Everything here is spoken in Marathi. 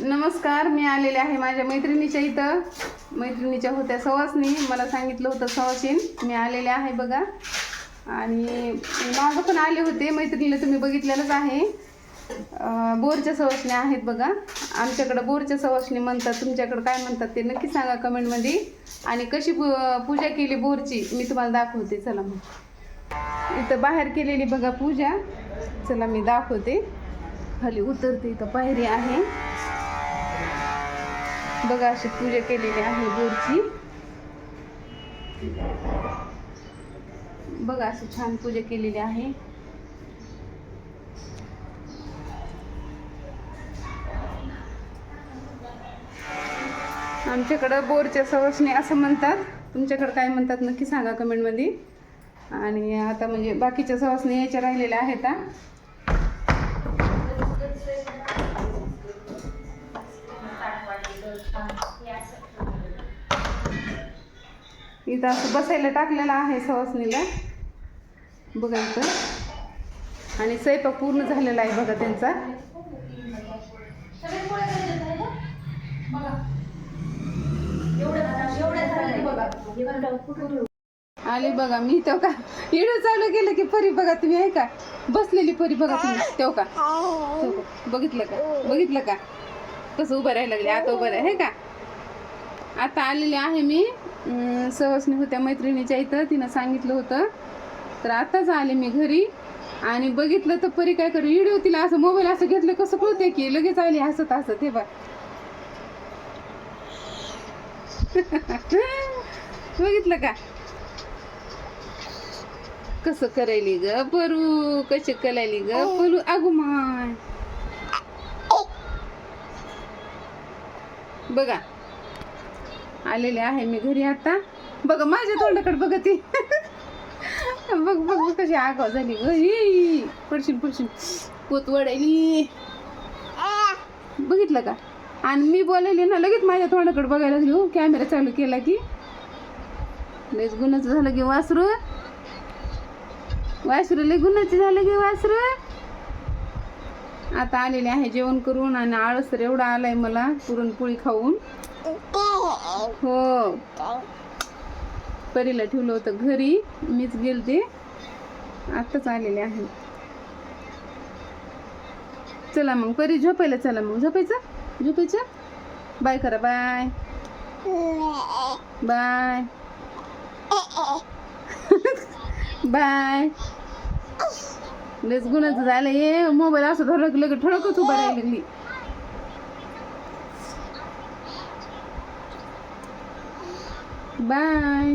नमस्कार, मी आलेले आहे माझ्या मैत्रिणीच्या इथं. मैत्रिणीच्या होत्या सवासनी, मला सांगितलं होतं सवाशीन. मी आलेले आहे बघा. आणि मागं पण आले होते मैत्रिणीला, तुम्ही बघितलेलंच आहे. बोरच्या सवासणी आहेत बघा. आमच्याकडं बोरच्या सवासणी म्हणतात, तुमच्याकडं काय म्हणतात ते नक्की सांगा कमेंटमध्ये. आणि कशी पूजा केली बोरची मी तुम्हाला दाखवते. चला मग इथं बाहेर केलेली बघा पूजा. चला मी दाखवते. खाली उतरते, इथं पायरी आहे बघा. अशी पूजा केलेली आहे बोरची बघा. अशी छान पूजा केलेली आहे. आमच्याकडं बोरच्या सवासणी असं म्हणतात. तुमच्याकडं काय म्हणतात नक्की सांगा कमेंटमध्ये. आणि आता म्हणजे बाकीच्या सवासणी यायच्या राहिलेल्या आहेत. इथं असं बसायला टाकलेलं आहे सवासणीला बघा इथं. आणि स्वयंपाक पूर्ण झालेला आहे बघा त्यांचा. आले बघा मी तेव्हा का व्हिडिओ चालू केलं की परी बघा तुम्ही आहे का बसलेली परी बघा तुम्ही तेव्हा का बघितलं का कसं उभं राहायला लागले. आता उभं आहे का. आता आलेले आहे मी. सवासणी होत्या मैत्रिणीच्या इथं, तिनं सांगितलं होतं तर आताच आले मी घरी. आणि बघितलं तर परी काय करू व्हिडिओ तिला असं मोबाईल असं घेतलं कसं कळते की लगेच आली हसत हसत. हे बघ बघितलं का कसं करायली ग परू, कशी करायली ग परू. अगो माय बघा आलेले आहे मी घरी आता. बघा माझ्या तोंडाकडे बघा ती बघ बघ बघ कशी आगाव झाली ग. पडशील पोत वडायली बघितलं का. आणि मी बोलायली ना लगेच माझ्या तोंडाकडे बघायला लागली. हो कॅमेरा चालू केला की लयच गुन्ह्याचं झालं की वासरू लय गुन्ह्याचं झालं की वासरू. आता आलेले आहे जेवण करून. आणि आळस तर एवढा आलाय मला पुरणपोळी खाऊन. हो परीला ठेवलं होतं घरी, मीच गेलते. आत्ताच आलेले आहे. चला मग परी झोपायला. चला मग झोपायचं. बाय करा. Bye bye bye. लयच गुन्ह्याचं झालं हे. मोबाईल असं धरलं की लगेच ठळकच उभा राहायला लागली. बाय.